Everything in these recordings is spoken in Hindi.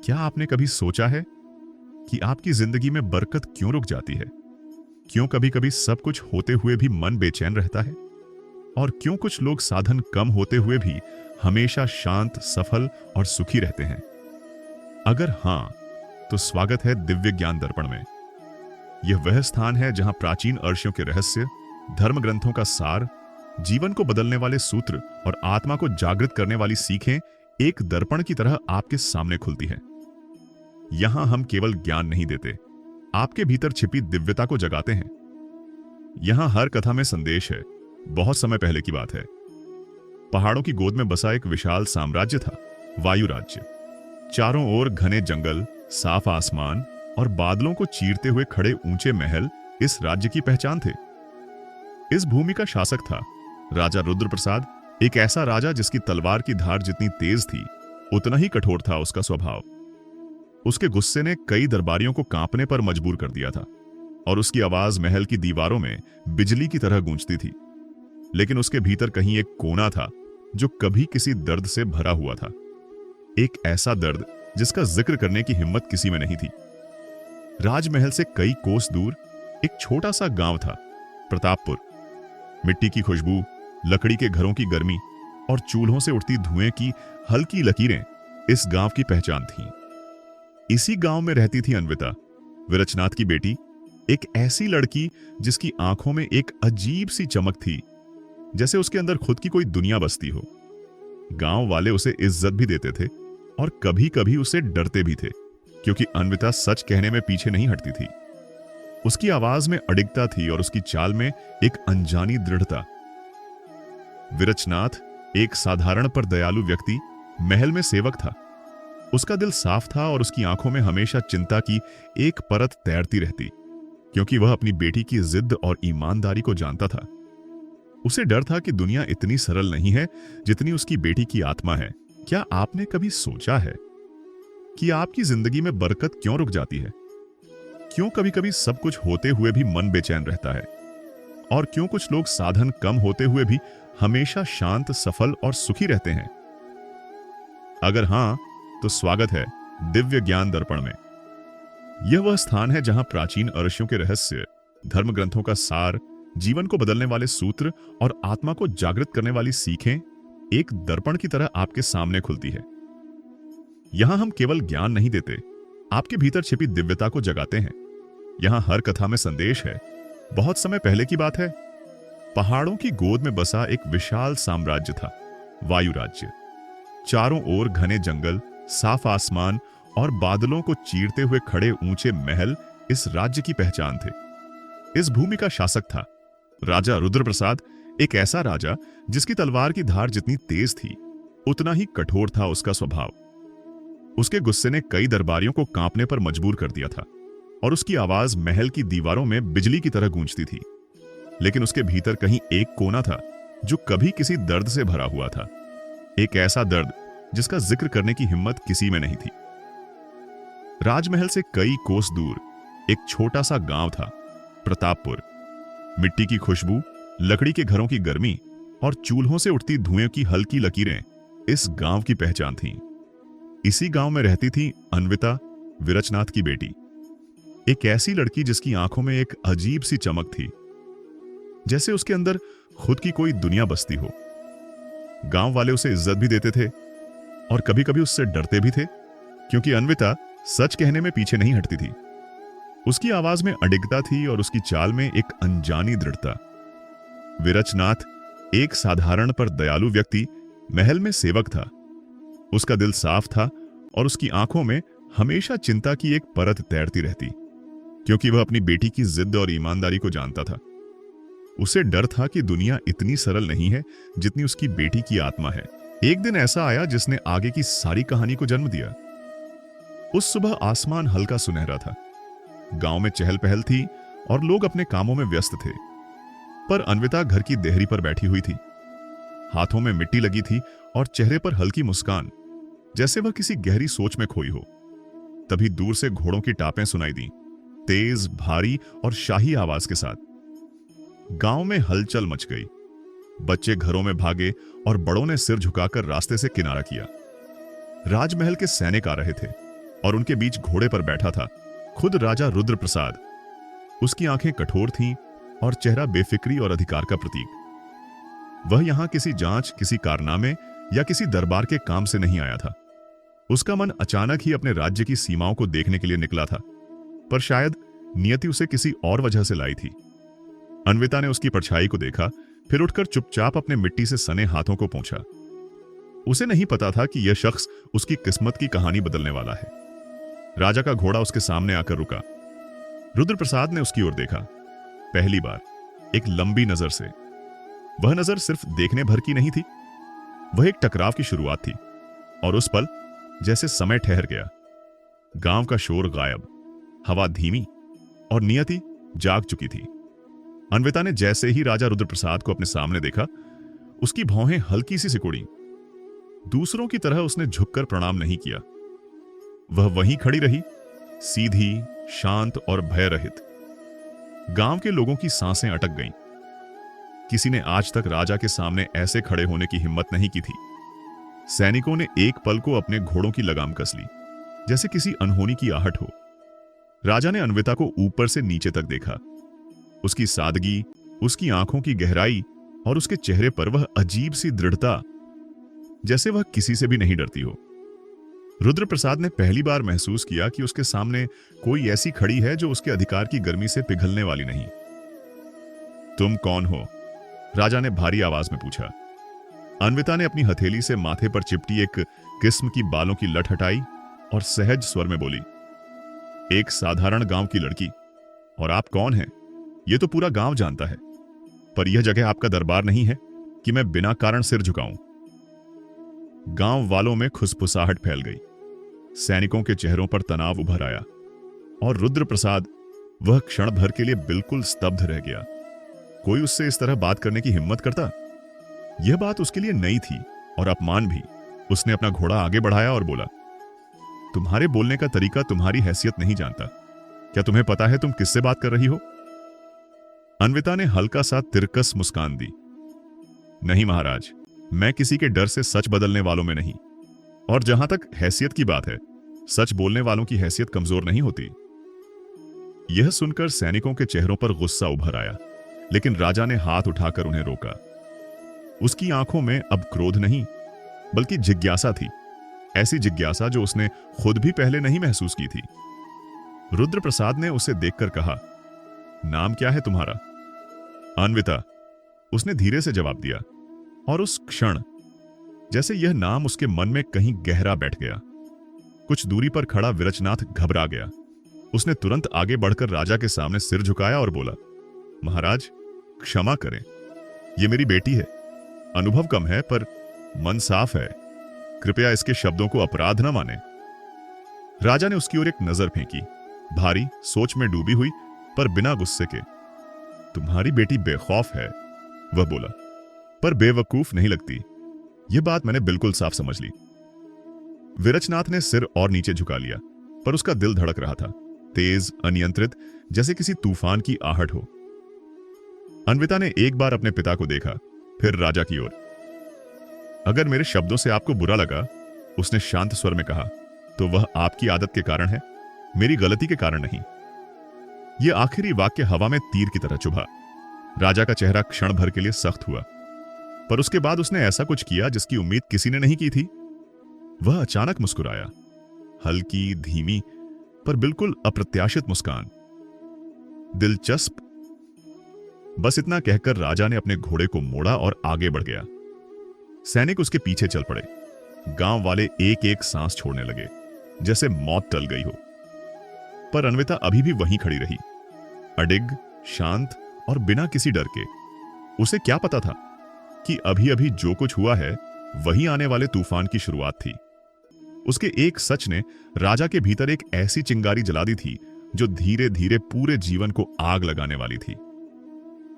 क्या आपने कभी सोचा है कि आपकी जिंदगी में बरकत क्यों रुक जाती है? क्यों कभी कभी सब कुछ होते हुए भी मन बेचैन रहता है? और क्यों कुछ लोग साधन कम होते हुए भी हमेशा शांत, सफल और सुखी रहते हैं? अगर हां, तो स्वागत है दिव्य ज्ञान दर्पण में। यह वह स्थान है जहां प्राचीन अर्षियों के रहस्य, धर्म ग्रंथों का सार, जीवन को बदलने वाले सूत्र और आत्मा को जागृत करने वाली सीखें एक दर्पण की तरह आपके सामने खुलती हैं। यहां हम केवल ज्ञान नहीं देते, आपके भीतर छिपी दिव्यता को जगाते हैं। यहां हर कथा में संदेश है। बहुत समय पहले की बात है। पहाड़ों की गोद में बसा एक विशाल साम्राज्य था, वायु राज्य। चारों ओर घने जंगल, साफ आसमान और बादलों को चीरते हुए खड़े ऊंचे महल इस राज्य की पहचान थे। इस भूमि का शासक था राजा रुद्र प्रसाद, एक ऐसा राजा जिसकी तलवार की धार जितनी तेज थी, उतना ही कठोर था उसका स्वभाव। उसके गुस्से ने कई दरबारियों को कांपने पर मजबूर कर दिया था और उसकी आवाज महल की दीवारों में बिजली की तरह गूंजती थी। लेकिन उसके भीतर कहीं एक कोना था जो कभी किसी दर्द से भरा हुआ था। एक ऐसा दर्द जिसका जिक्र करने की हिम्मत किसी में नहीं थी। राजमहल से कई कोस दूर एक छोटा सा गांव था, प्रतापपुर। मिट्टी की खुशबू, लकड़ी के घरों की गर्मी और चूल्हों से उठती धुएं की हल्की लकीरें इस गांव की पहचान थीं। इसी गांव में रहती थी अन्विता, विरचनाथ की बेटी, एक ऐसी लड़की जिसकी आंखों में एक अजीब सी चमक थी, जैसे उसके अंदर खुद की कोई दुनिया बसती हो। गांव वाले उसे इज्जत भी देते थे और कभी कभी उसे डरते भी थे, क्योंकि अन्विता सच कहने में पीछे नहीं हटती थी। उसकी आवाज में अडिगता थी और उसकी चाल में एक अनजानी दृढ़ता। विरचनाथ, एक साधारण पर दयालु व्यक्ति, महल में सेवक था। उसका दिल साफ था और उसकी आंखों में हमेशा चिंता की एक परत तैरती रहती, क्योंकि वह अपनी बेटी की जिद और ईमानदारी को जानता था। उसे डर था कि दुनिया इतनी सरल नहीं है जितनी उसकी बेटी की आत्मा है। क्या आपने कभी सोचा है कि आपकी जिंदगी में बरकत क्यों रुक जाती है? क्यों कभी कभी सब कुछ होते हुए भी मन बेचैन रहता है? और क्यों कुछ लोग साधन कम होते हुए भी हमेशा शांत, सफल और सुखी रहते हैं? अगर हां, तो स्वागत है दिव्य ज्ञान दर्पण में। यह वह स्थान है जहां प्राचीन अर्षियों के रहस्य, धर्म ग्रंथों का सार, जीवन को बदलने वाले सूत्र और आत्मा को जागृत करने वाली सीखें एक दर्पण की तरह आपके सामने खुलती है। यहां हम केवल ज्ञान नहीं देते, आपके भीतर छिपी दिव्यता को जगाते हैं। यहां हर कथा में संदेश है। बहुत समय पहले की बात है। पहाड़ों की गोद में बसा एक विशाल साम्राज्य था, वायु राज्य। चारों ओर घने जंगल, साफ आसमान और बादलों को चीरते हुए खड़े ऊंचे महल इस राज्य की पहचान थे। इस भूमि का शासक था राजा रुद्र प्रसाद, एक ऐसा राजा जिसकी तलवार की धार जितनी तेज थी, उतना ही कठोर था उसका स्वभाव। उसके गुस्से ने कई दरबारियों को कांपने पर मजबूर कर दिया था और उसकी आवाज महल की दीवारों में बिजली की तरह गूंजती थी। लेकिन उसके भीतर कहीं एक कोना था जो कभी किसी दर्द से भरा हुआ था। एक ऐसा दर्द जिसका जिक्र करने की हिम्मत किसी में नहीं थी। राजमहल से कई कोस दूर एक छोटा सा गांव था, प्रतापपुर। मिट्टी की खुशबू, लकड़ी के घरों की गर्मी और चूल्हों से उठती धुएं की हल्की लकीरें इस गांव की पहचान थीं। इसी गांव में रहती थी अन्विता, विरचनाथ की बेटी, एक ऐसी लड़की जिसकी आंखों में एक अजीब सी चमक थी, जैसे उसके अंदर खुद की कोई दुनिया बसती हो। गांव वाले उसे इज्जत भी देते थे और कभी कभी उससे डरते भी थे, क्योंकि अन्विता सच कहने में पीछे नहीं हटती थी। उसकी आवाज में अडिगता थी और उसकी चाल में एक अनजानी दृढ़ता। विरचनाथ, एक साधारण पर दयालु व्यक्ति, महल में सेवक था। उसका दिल साफ था और उसकी आंखों में हमेशा चिंता की एक परत तैरती रहती, क्योंकि वह अपनी बेटी की जिद और ईमानदारी को जानता था। उसे डर था कि दुनिया इतनी सरल नहीं है जितनी उसकी बेटी की आत्मा है। एक दिन ऐसा आया जिसने आगे की सारी कहानी को जन्म दिया। उस सुबह आसमान हल्का सुनहरा था, गांव में चहल पहल थी और लोग अपने कामों में व्यस्त थे। पर अन्विता घर की देहरी पर बैठी हुई थी। हाथों में मिट्टी लगी थी और चेहरे पर हल्की मुस्कान, जैसे वह किसी गहरी सोच में खोई हो। तभी दूर से घोड़ों की टापें सुनाई दी, तेज, भारी और शाही आवाज के साथ। गांव में हलचल मच गई। बच्चे घरों में भागे और बड़ों ने सिर झुकाकर रास्ते से किनारा किया। राजमहल के सैनिक आ रहे थे, और उनके बीच घोड़े पर बैठा था खुद राजा रुद्र प्रसाद। उसकी आंखें कठोर थीं और चेहरा बेफिक्री और अधिकार का प्रतीक। वह यहां किसी जांच, किसी कारनामे या किसी दरबार के काम से नहीं आया था। उसका मन अचानक ही अपने राज्य की सीमाओं को देखने के लिए निकला था, पर शायद नियति उसे किसी और वजह से लाई थी। अन्विता ने उसकी परछाई को देखा, फिर उठकर चुपचाप अपने मिट्टी से सने हाथों को पोंछा। उसे नहीं पता था कि यह शख्स उसकी किस्मत की कहानी बदलने वाला है। राजा का घोड़ा उसके सामने आकर रुका। रुद्र प्रसाद ने उसकी ओर देखा, पहली बार, एक लंबी नजर से। वह नजर सिर्फ देखने भर की नहीं थी, वह एक टकराव की शुरुआत थी। और उस पल जैसे समय ठहर गया। गांव का शोर गायब, हवा धीमी और नियति जाग चुकी थी। अन्विता ने जैसे ही राजा रुद्र प्रसाद को अपने सामने देखा, उसकी भौहें हल्की सी सिकुड़ी। दूसरों की तरह उसने झुककर प्रणाम नहीं किया। वह वहीं खड़ी रही, सीधी, शांत और भय रहित। गांव के लोगों की सांसें अटक गईं। किसी ने आज तक राजा के सामने ऐसे खड़े होने की हिम्मत नहीं की थी। सैनिकों ने एक पल को अपने घोड़ों की लगाम कस ली, जैसे किसी अनहोनी की आहट हो। राजा ने अन्विता को ऊपर से नीचे तक देखा। उसकी सादगी, उसकी आंखों की गहराई और उसके चेहरे पर वह अजीब सी दृढ़ता, जैसे वह किसी से भी नहीं डरती हो। रुद्र प्रसाद ने पहली बार महसूस किया कि उसके सामने कोई ऐसी खड़ी है जो उसके अधिकार की गर्मी से पिघलने वाली नहीं। तुम कौन हो? राजा ने भारी आवाज में पूछा। अन्विता ने अपनी हथेली से माथे पर चिपटी एक किस्म की बालों की लट हटाई और सहज स्वर में बोली, एक साधारण गांव की लड़की। और आप कौन हैं? यह तो पूरा गांव जानता है, पर यह जगह आपका दरबार नहीं है कि मैं बिना कारण सिर झुकाऊं। गांव वालों में खुसफुसाहट फैल गई। सैनिकों के चेहरों पर तनाव उभर आया और रुद्र प्रसाद, वह क्षण भर के लिए बिल्कुल स्तब्ध रह गया। कोई उससे इस तरह बात करने की हिम्मत करता? यह बात उसके लिए नई थी और अपमान भी। उसने अपना घोड़ा आगे बढ़ाया और बोला, तुम्हारे बोलने का तरीका तुम्हारी हैसियत नहीं जानता। क्या तुम्हें पता है तुम किससे बात कर रही हो? अन्विता ने हल्का सा तिरकस मुस्कान दी। नहीं महाराज, मैं किसी के डर से सच बदलने वालों में नहीं। और जहां तक हैसियत की बात है, सच बोलने वालों की हैसियत कमजोर नहीं होती। यह सुनकर सैनिकों के चेहरों पर गुस्सा उभर आया, लेकिन राजा ने हाथ उठाकर उन्हें रोका। उसकी आंखों में अब क्रोध नहीं, बल्कि जिज्ञासा थी। ऐसी जिज्ञासा जो उसने खुद भी पहले नहीं महसूस की थी। रुद्र प्रसाद ने उसे देखकर कहा, नाम क्या है तुम्हारा? अन्विता, उसने धीरे से जवाब दिया। और उस क्षण जैसे यह नाम उसके मन में कहीं गहरा बैठ गया। कुछ दूरी पर खड़ा विरचनाथ घबरा गया। उसने तुरंत आगे बढ़कर राजा के सामने सिर झुकाया और बोला, महाराज क्षमा करें, यह मेरी बेटी है। अनुभव कम है पर मन साफ है। कृपया इसके शब्दों को अपराध न माने। राजा ने उसकी ओर एक नजर फेंकी, भारी, सोच में डूबी हुई, पर बिना गुस्से के। तुम्हारी बेटी बेखौफ है, वह बोला, पर बेवकूफ नहीं लगती। यह बात मैंने बिल्कुल साफ समझ ली। विरचनाथ ने सिर और नीचे झुका लिया, पर उसका दिल धड़क रहा था, तेज, अनियंत्रित, जैसे किसी तूफान की आहट हो। अन्विता ने एक बार अपने पिता को देखा, फिर राजा की ओर। अगर मेरे शब्दों से आपको बुरा लगा, उसने शांत स्वर में कहा, तो वह आपकी आदत के कारण है, मेरी गलती के कारण नहीं। यह आखिरी वाक्य हवा में तीर की तरह चुभा। राजा का चेहरा क्षण भर के लिए सख्त हुआ, पर उसके बाद उसने ऐसा कुछ किया जिसकी उम्मीद किसी ने नहीं की थी। वह अचानक मुस्कुराया, हल्की, धीमी, पर बिल्कुल अप्रत्याशित मुस्कान। दिलचस्प। बस इतना कहकर राजा ने अपने घोड़े को मोड़ा और आगे बढ़ गया। सैनिक उसके पीछे चल पड़े। गांव वाले एक एक सांस छोड़ने लगे, जैसे मौत टल गई हो। पर अन्विता अभी भी वहीं खड़ी रही, अडिग, शांत और बिना किसी डर के। उसे क्या पता था कि अभी अभी जो कुछ हुआ है वही आने वाले तूफान की शुरुआत थी। उसके एक सच ने राजा के भीतर एक ऐसी चिंगारी जला दी थी जो धीरे धीरे पूरे जीवन को आग लगाने वाली थी।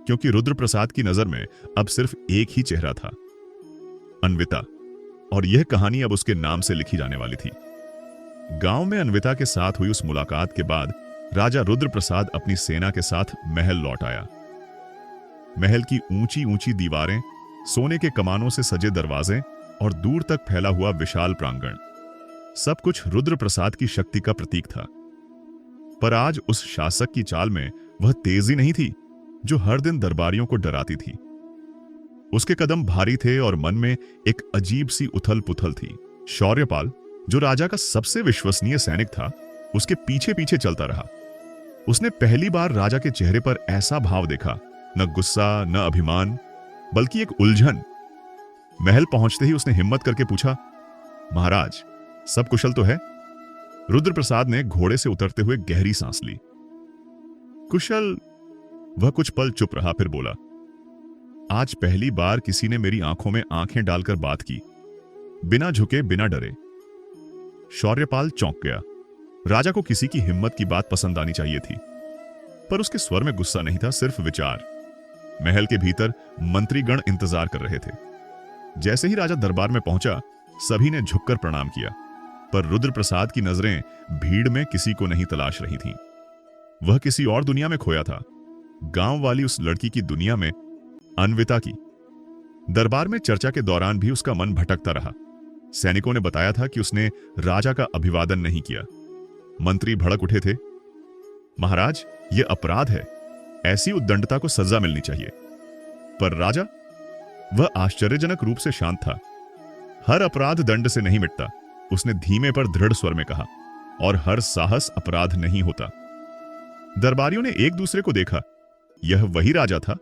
क्योंकि रुद्र प्रसाद की नजर में अब सिर्फ एक ही चेहरा था, अन्विता, और यह कहानी अब उसके नाम से लिखी जाने वाली थी। गांव में अन्विता के साथ हुई उस मुलाकात के बाद राजा रुद्र प्रसाद अपनी सेना के साथ महल लौट आया। महल की ऊंची ऊंची दीवारें, सोने के कमानों से सजे दरवाजे और दूर तक फैला हुआ विशाल प्रांगण, सब कुछ रुद्र प्रसाद की शक्ति का प्रतीक था। पर आज उस शासक की चाल में वह तेजी नहीं थी जो हर दिन दरबारियों को डराती थी। उसके कदम भारी थे और मन में एक अजीब सी उथल पुथल थी। शौर्यपाल, जो राजा का सबसे विश्वसनीय सैनिक था, उसके पीछे पीछे चलता रहा। उसने पहली बार राजा के चेहरे पर ऐसा भाव देखा, न गुस्सा न अभिमान, बल्कि एक उलझन। महल पहुंचते ही उसने हिम्मत करके पूछा, महाराज, सब कुशल तो है? रुद्र प्रसाद ने घोड़े से उतरते हुए गहरी सांस ली। कुशल। वह कुछ पल चुप रहा, फिर बोला, आज पहली बार किसी ने मेरी आंखों में आंखें डालकर बात की, बिना झुके बिना डरे। शौर्यपाल चौंक गया। राजा को किसी की हिम्मत की बात पसंद आनी चाहिए थी, पर उसके स्वर में गुस्सा नहीं था, सिर्फ विचार। महल के भीतर मंत्रीगण इंतजार कर रहे थे। जैसे ही राजा दरबार में पहुंचा, सभी ने झुककर प्रणाम किया, पर रुद्र प्रसाद की नजरें भीड़ में किसी को नहीं तलाश रही थीं। वह किसी और दुनिया में खोया था, गांव वाली उस लड़की की दुनिया में, अन्विता की। दरबार में चर्चा के दौरान भी उसका मन भटकता रहा। सैनिकों ने बताया था कि उसने राजा का अभिवादन नहीं किया। मंत्री भड़क उठे थे, महाराज, यह अपराध है, ऐसी उद्दंडता को सजा मिलनी चाहिए। पर राजा, वह आश्चर्यजनक रूप से शांत था। हर अपराध दंड से नहीं मिटता, उसने धीमे पर दृढ़ स्वर में कहा, और हर साहस अपराध नहीं होता। दरबारियों ने एक दूसरे को देखा। यह वही राजा था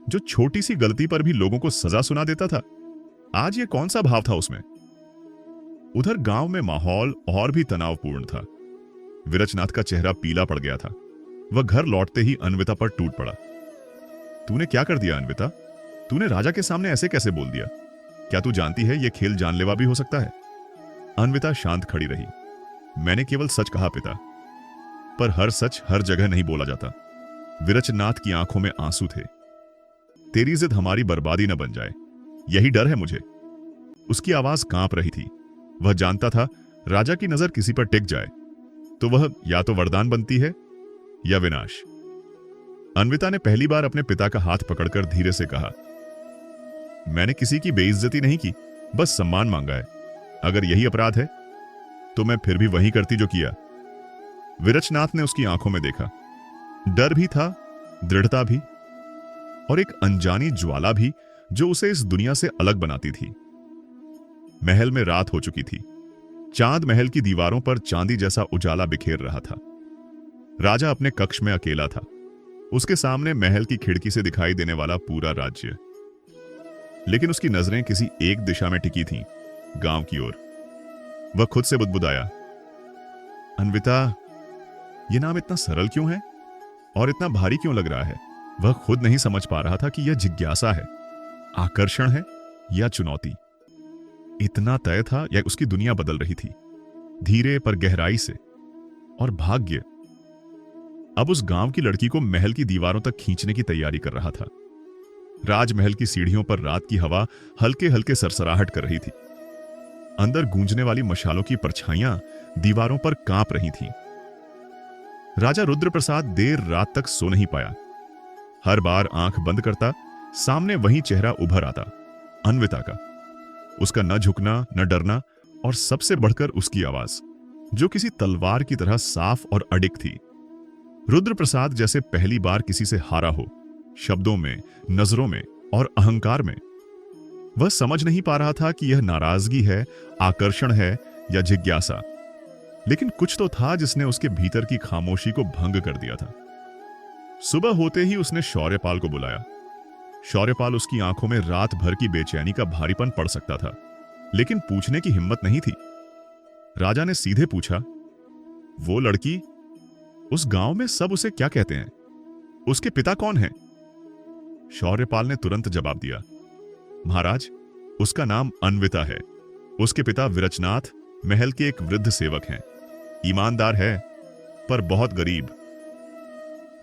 जो छोटी सी गलती पर भी लोगों को सजा सुना देता था। आज यह कौन सा भाव था उसमें? उधर गांव में माहौल और भी तनावपूर्ण था। विरचनाथ का चेहरा पीला पड़ गया था। वह घर लौटते ही अन्विता पर टूट पड़ा। तूने क्या कर दिया अन्विता? तूने राजा के सामने ऐसे कैसे बोल दिया? क्या तू जानती है यह खेल जानलेवा भी हो सकता है? अन्विता शांत खड़ी रही। मैंने केवल सच कहा पिता, पर हर सच हर जगह नहीं बोला जाता। विरचनाथ की आंखों में आंसू थे। तेरी जिद हमारी बर्बादी न बन जाए, यही डर है मुझे। उसकी आवाज कांप रही थी। वह जानता था राजा की नजर किसी पर टिक जाए तो वह या तो वरदान बनती है या विनाश। अन्विता ने पहली बार अपने पिता का हाथ पकड़कर धीरे से कहा, मैंने किसी की बेइज्जती नहीं की, बस सम्मान मांगा है। अगर यही अपराध है तो मैं फिर भी वही करती जो किया। विरचनाथ ने उसकी आंखों में देखा। डर भी था, दृढ़ता भी, और एक अनजानी ज्वाला भी जो उसे इस दुनिया से अलग बनाती थी। महल में रात हो चुकी थी। चांद महल की दीवारों पर चांदी जैसा उजाला बिखेर रहा था। राजा अपने कक्ष में अकेला था। उसके सामने महल की खिड़की से दिखाई देने वाला पूरा राज्य, लेकिन उसकी नजरें किसी एक दिशा में टिकी थीं, गांव की ओर। वह खुद से बुदबुदाया, अन्विता, यह नाम इतना सरल क्यों है और इतना भारी क्यों लग रहा है? वह खुद नहीं समझ पा रहा था कि यह जिज्ञासा है, आकर्षण है या चुनौती। इतना तय था या उसकी दुनिया बदल रही थी, धीरे पर गहराई से। और भाग्य अब उस गांव की लड़की को महल की दीवारों तक खींचने की तैयारी कर रहा था। राजमहल की सीढ़ियों पर रात की हवा हल्के हल्के सरसराहट कर रही थी। अंदर गूंजने वाली मशालों की परछाइयां दीवारों पर कांप रही थीं। राजा रुद्र प्रसाद देर रात तक सो नहीं पाया। हर बार आंख बंद करता, सामने वही चेहरा उभर आता, अन्विता का। उसका न झुकना, न डरना, और सबसे बढ़कर उसकी आवाज, जो किसी तलवार की तरह साफ और अडिग थी। रुद्र प्रसाद जैसे पहली बार किसी से हारा हो, शब्दों में, नजरों में और अहंकार में। वह समझ नहीं पा रहा था कि यह नाराजगी है, आकर्षण है या जिज्ञासा, लेकिन कुछ तो था जिसने उसके भीतर की खामोशी को भंग कर दिया था। सुबह होते ही उसने शौर्यपाल को बुलाया। शौर्यपाल उसकी आंखों में रात भर की बेचैनी का भारीपन पड़ सकता था, लेकिन पूछने की हिम्मत नहीं थी। राजा ने सीधे पूछा, वो लड़की, उस गांव में सब उसे क्या कहते हैं? उसके पिता कौन हैं? शौर्यपाल ने तुरंत जवाब दिया, महाराज, उसका नाम अन्विता है। उसके पिता विरचनाथ महल के एक वृद्ध सेवक हैं। ईमानदार है, पर बहुत गरीब।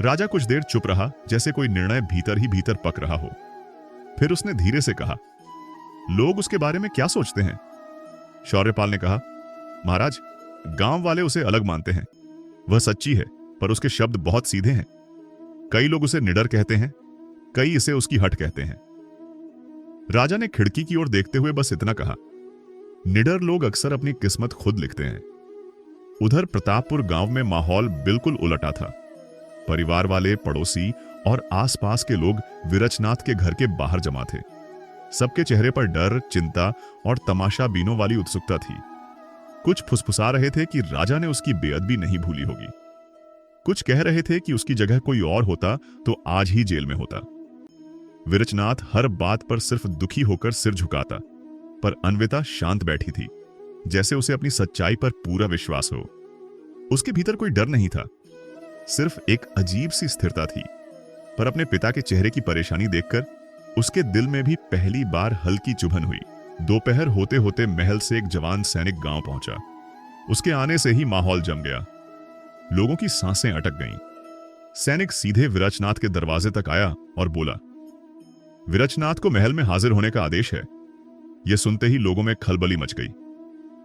राजा कुछ देर चुप रहा, जैसे कोई निर्णय भीतर ही भीतर पक रहा हो। फिर उसने धीरे से कहा, लोग उसके बारे में क्या सोचते हैं? शौर्यपाल ने कहा, महाराज, गांव वाले उसे अलग मानते हैं। वह सच्ची है, पर उसके शब्द बहुत सीधे हैं। कई लोग उसे निडर कहते हैं, कई इसे उसकी हट कहते हैं। राजा ने खिड़की की ओर देखते हुए बस इतना कहा, निडर लोग अक्सर अपनी किस्मत खुद लिखते हैं। उधर प्रतापपुर गांव में माहौल बिल्कुल उलटा था। परिवार वाले, पड़ोसी और आसपास के लोग विरचनाथ के घर के बाहर जमा थे। सबके चेहरे पर डर, चिंता और तमाशा बीनों वाली उत्सुकता थी। कुछ फुसफुसा रहे थे कि राजा ने उसकी बेअदबी नहीं भूली होगी। कुछ कह रहे थे कि उसकी जगह कोई और होता तो आज ही जेल में होता। विरचनाथ हर बात पर सिर्फ दुखी होकर सिर झुकाता, पर अन्विता शांत बैठी थी, जैसे उसे अपनी सच्चाई पर पूरा विश्वास हो। उसके भीतर कोई डर नहीं था, सिर्फ एक अजीब सी स्थिरता थी। पर अपने पिता के चेहरे की परेशानी देखकर उसके दिल में भी पहली बार हल्की चुभन हुई। दोपहर होते होते महल से एक जवान सैनिक गांव पहुंचा। उसके आने से ही माहौल जम गया। लोगों की सांसें अटक गईं। सैनिक सीधे विरचनाथ के दरवाजे तक आया और बोला, विरचनाथ को महल में हाजिर होने का आदेश है। यह सुनते ही लोगों में खलबली मच गई।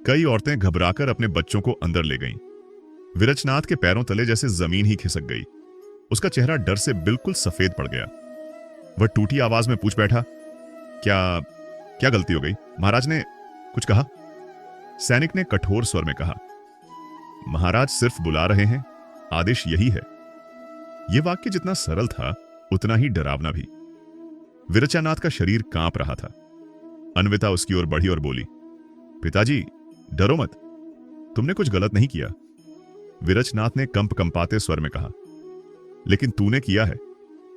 कई औरतें घबराकर अपने बच्चों को अंदर ले गईं। विरचनाथ के पैरों तले जैसे जमीन ही खिसक गई। उसका चेहरा डर से बिल्कुल सफेद पड़ गया। वह टूटी आवाज में पूछ बैठा, क्या क्या गलती हो गई? महाराज ने कुछ कहा? सैनिक ने कठोर स्वर में कहा, महाराज सिर्फ बुला रहे हैं, आदेश यही है। यह वाक्य जितना सरल था उतना ही डरावना भी। विरचनाथ का शरीर कांप रहा था। अन्विता उसकी ओर बढ़ी और बोली, पिताजी डरो मत, तुमने कुछ गलत नहीं किया। विरचनाथ ने कंपाते स्वर में कहा, लेकिन तूने किया है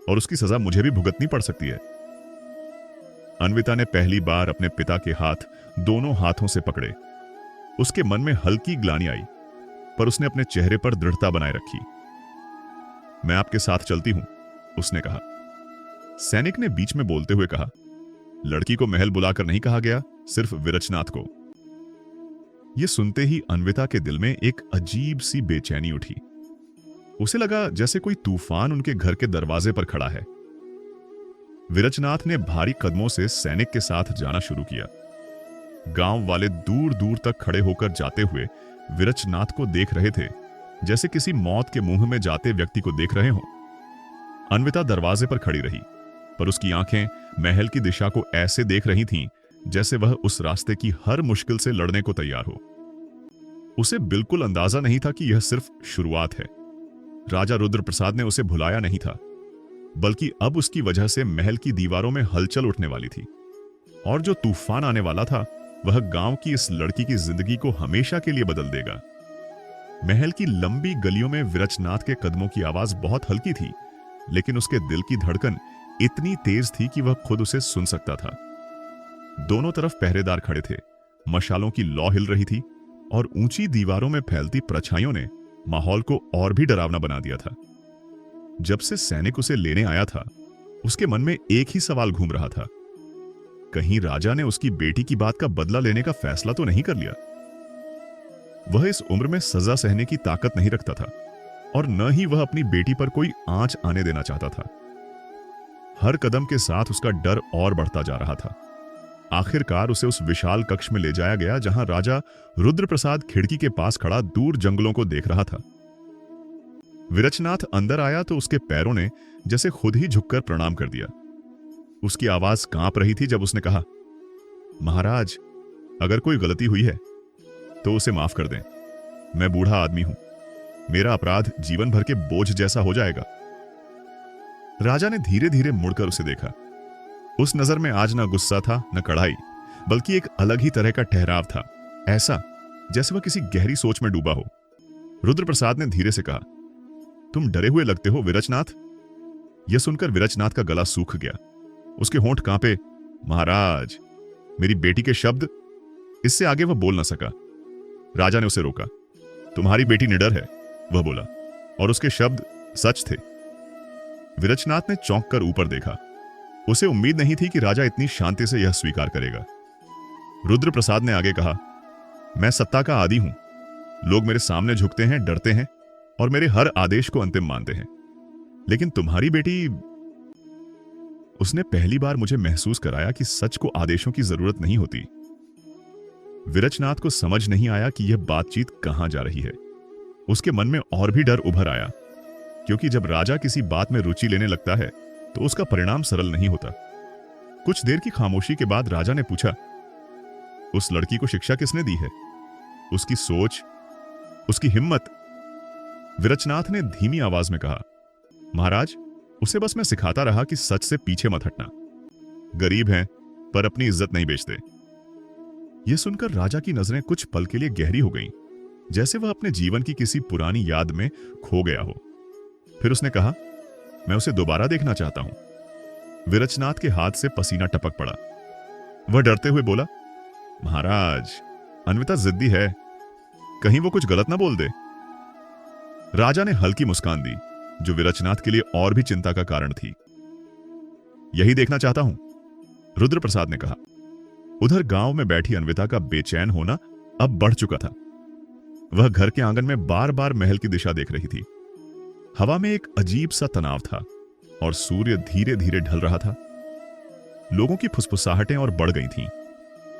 और उसकी सजा मुझे भी भुगतनी पड़ सकती है। अन्विता ने पहली बार अपने पिता के हाथ दोनों हाथों से पकड़े। उसके मन में हल्की ग्लानि आई, पर उसने अपने चेहरे पर दृढ़ता बनाए रखी। मैं आपके साथ चलती हूं, उसने कहा। सैनिक ने बीच में बोलते हुए कहा, लड़की को महल बुलाकर नहीं कहा गया, सिर्फ विरचनाथ को। यह सुनते ही अन्विता के दिल में एक अजीब सी बेचैनी उठी। उसे लगा जैसे कोई तूफान उनके घर के दरवाजे पर खड़ा है। विरचनाथ ने भारी कदमों से सैनिक के साथ जाना शुरू किया। गांव वाले दूर दूर तक खड़े होकर जाते हुए विरचनाथ को देख रहे थे, जैसे किसी मौत के मुंह में जाते व्यक्ति को देख रहे हों। अन्विता दरवाजे पर खड़ी रही, पर उसकी आंखें महल की दिशा को ऐसे देख रही थीं जैसे वह उस रास्ते की हर मुश्किल से लड़ने को तैयार हो। उसे बिल्कुल अंदाजा नहीं था कि यह सिर्फ शुरुआत है। राजा रुद्र प्रसाद ने उसे भुलाया नहीं था, बल्कि अब उसकी वजह से महल की दीवारों में हलचल उठने वाली थी। और जो तूफान आने वाला था वह गांव की इस लड़की की जिंदगी को हमेशा के लिए बदल देगा। महल की लंबी गलियों में विरचनाथ के कदमों की आवाज बहुत हल्की थी, लेकिन उसके दिल की धड़कन इतनी तेज थी कि वह खुद उसे सुन सकता था। दोनों तरफ पहरेदार खड़े थे, मशालों की लौ हिल रही थी और ऊंची दीवारों में फैलती परछाइयों ने माहौल को और भी डरावना बना दिया था। जब से सैनिक उसे लेने आया था, उसके मन में एक ही सवाल घूम रहा था, कहीं राजा ने उसकी बेटी की बात का बदला लेने का फैसला तो नहीं कर लिया। वह इस उम्र में सजा सहने की ताकत नहीं रखता था और न ही वह अपनी बेटी पर कोई आंच आने देना चाहता था। हर कदम के साथ उसका डर और बढ़ता जा रहा था। आखिरकार उसे उस विशाल कक्ष में ले जाया गया जहां राजा रुद्र प्रसाद खिड़की के पास खड़ा दूर जंगलों को देख रहा था। विरचनाथ अंदर आया तो उसके पैरों ने जैसे खुद ही झुककर प्रणाम कर दिया। उसकी आवाज कांप रही थी जब उसने कहा, महाराज अगर कोई गलती हुई है तो उसे माफ कर दें। मैं बूढ़ा आदमी हूं, मेरा अपराध जीवन भर के बोझ जैसा हो जाएगा। राजा ने धीरे धीरे मुड़कर उसे देखा। उस नजर में आज न गुस्सा था न कड़ाई, बल्कि एक अलग ही तरह का ठहराव था, ऐसा जैसे वह किसी गहरी सोच में डूबा हो। रुद्र प्रसाद ने धीरे से कहा, तुम डरे हुए लगते हो विरचनाथ। यह सुनकर विरचनाथ का गला सूख गया। उसके होंठ कांपे। महाराज, मेरी बेटी के शब्द। इससे आगे वह बोल न सका। राजा ने उसे रोका। तुम्हारी बेटी निडर है, वह बोला, और उसके शब्द सच थे। विरचनाथ ने चौंक कर ऊपर देखा। उसे उम्मीद नहीं थी कि राजा इतनी शांति से यह स्वीकार करेगा। रुद्र प्रसाद ने आगे कहा, मैं सत्ता का आदी हूं। लोग मेरे सामने झुकते हैं, डरते हैं और मेरे हर आदेश को अंतिम मानते हैं, लेकिन तुम्हारी बेटी। उसने पहली बार मुझे महसूस कराया कि सच को आदेशों की जरूरत नहीं होती। विरचनाथ को समझ नहीं आया कि यह बातचीत कहां जा रही है। उसके मन में और भी डर उभर आया, क्योंकि जब राजा किसी बात में रुचि लेने लगता है तो उसका परिणाम सरल नहीं होता। कुछ देर की खामोशी के बाद राजा ने पूछा, उस लड़की को शिक्षा किसने दी है? उसकी सोच, उसकी हिम्मत। विरचनाथ ने धीमी आवाज में कहा, महाराज, उसे बस मैं सिखाता रहा कि सच से पीछे मत हटना। गरीब हैं पर अपनी इज्जत नहीं बेचते। यह सुनकर राजा की नजरें कुछ पल के लिए गहरी हो गईं, जैसे वह अपने जीवन की किसी पुरानी याद में खो गया हो। फिर उसने कहा, मैं उसे दोबारा देखना चाहता हूं। विरचनाथ के हाथ से पसीना टपक पड़ा। वह डरते हुए बोला, महाराज, अन्विता जिद्दी है, कहीं वो कुछ गलत ना बोल दे। राजा ने हल्की मुस्कान दी, जो विरचनाथ के लिए और भी चिंता का कारण थी। यही देखना चाहता हूं, रुद्रप्रसाद ने कहा। उधर गांव में बैठी अन्विता का बेचैन होना अब बढ़ चुका था। वह घर के आंगन में बार बार महल की दिशा देख रही थी। हवा में एक अजीब सा तनाव था और सूर्य धीरे धीरे ढल रहा था। लोगों की फुसफुसाहटें और बढ़ गई थीं।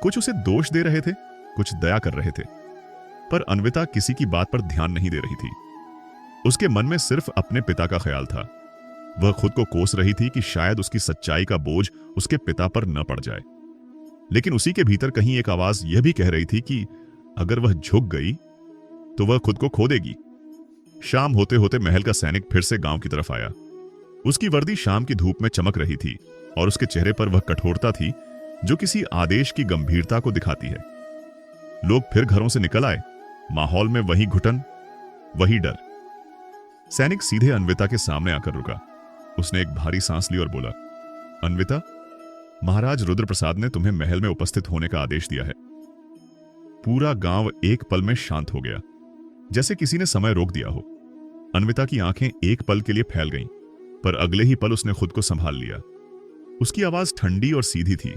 कुछ उसे दोष दे रहे थे, कुछ दया कर रहे थे, पर अन्विता किसी की बात पर ध्यान नहीं दे रही थी। उसके मन में सिर्फ अपने पिता का ख्याल था। वह खुद को कोस रही थी कि शायद उसकी सच्चाई का बोझ उसके पिता पर न पड़ जाए। लेकिन उसी के भीतर कहीं एक आवाज यह भी कह रही थी कि अगर वह झुक गई तो वह खुद को खो देगी। शाम होते होते महल का सैनिक फिर से गांव की तरफ आया। उसकी वर्दी शाम की धूप में चमक रही थी और उसके चेहरे पर वह कठोरता थी जो किसी आदेश की गंभीरता को दिखाती है। लोग फिर घरों से निकल आए। माहौल में वही घुटन, वही डर। सैनिक सीधे अन्विता के सामने आकर रुका। उसने एक भारी सांस ली और बोला, अन्विता, महाराज रुद्रप्रसाद ने तुम्हें महल में उपस्थित होने का आदेश दिया है। पूरा गांव एक पल में शांत हो गया, जैसे किसी ने समय रोक दिया हो। अन्विता की आंखें एक पल के लिए फैल गईं, पर अगले ही पल उसने खुद को संभाल लिया। उसकी आवाज ठंडी और सीधी थी,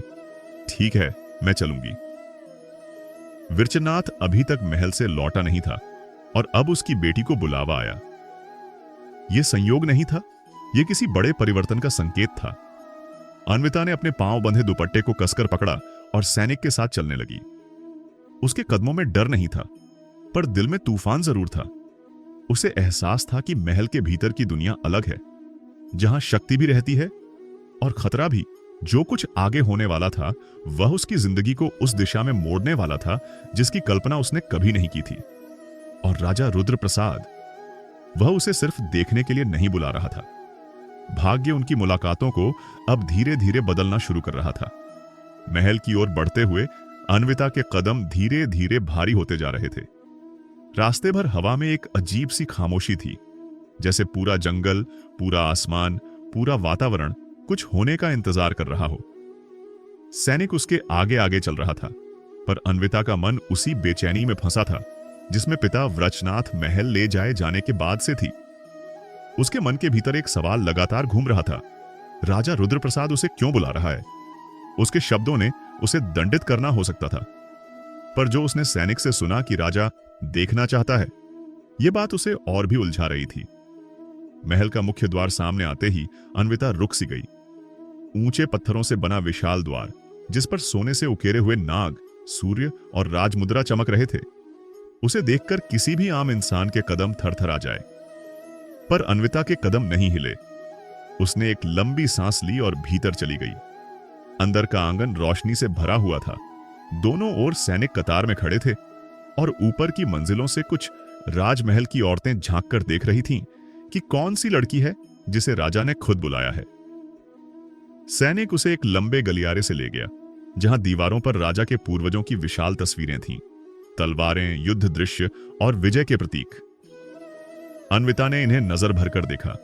ठीक है, मैं चलूंगी। विरचनाथ अभी तक महल से लौटा नहीं था और अब उसकी बेटी को बुलावा आया। यह संयोग नहीं था, यह किसी बड़े परिवर्तन का संकेत था। अन्विता ने अपने पांव बंधे दुपट्टे को कसकर पकड़ा और सैनिक के साथ चलने लगी। उसके कदमों में डर नहीं था, पर दिल में तूफान जरूर था। उसे एहसास था कि महल के भीतर की दुनिया अलग है, जहां शक्ति भी रहती है और खतरा भी। जो कुछ आगे होने वाला था वह उसकी जिंदगी को उस दिशा में मोड़ने वाला था जिसकी कल्पना उसने कभी नहीं की थी। और राजा रुद्रप्रसाद, वह उसे सिर्फ देखने के लिए नहीं बुला रहा था। भाग्य उनकी मुलाकातों को अब धीरे धीरे बदलना शुरू कर रहा था। महल की ओर बढ़ते हुए अन्विता के कदम धीरे धीरे भारी होते जा रहे थे। रास्ते भर हवा में एक अजीब सी खामोशी थी, जैसे पूरा जंगल, पूरा आसमान, पूरा वातावरण कुछ होने का इंतजार कर रहा हो। सैनिक उसके आगे आगे चल रहा था, पर अन्विता का मन उसी बेचैनी में फंसा था जिसमें पिता व्रजनाथ महल ले जाए जाने के बाद से थी। उसके मन के भीतर एक सवाल लगातार घूम रहा था, राजा रुद्रप्रसाद उसे क्यों बुला रहा है? उसके शब्दों ने उसे दंडित करना हो सकता था, पर जो उसने सैनिक से सुना कि राजा देखना चाहता है, यह बात उसे और भी उलझा रही थी। महल का मुख्य द्वार सामने आते ही अन्विता रुक सी गई। ऊंचे पत्थरों से बना विशाल द्वार, जिस पर सोने से उकेरे हुए नाग, सूर्य और राजमुद्रा चमक रहे थे, उसे देखकर किसी भी आम इंसान के कदम थरथरा जाए। पर अन्विता के कदम नहीं हिले। उसने एक लंबी सांस ली और भीतर चली गई। अंदर का आंगन रोशनी से भरा हुआ था। दोनों ओर सैनिक कतार में खड़े थे और ऊपर की मंजिलों से कुछ राजमहल की औरतें झांक कर देख रही थीं कि कौन सी लड़की है जिसे राजा ने खुद बुलाया है। सैनिक उसे एक लंबे गलियारे से ले गया, जहां दीवारों पर राजा के पूर्वजों की विशाल तस्वीरें थीं, तलवारें, युद्ध दृश्य और विजय के प्रतीक। अन्विता ने इन्हें नजर भरकर देखा।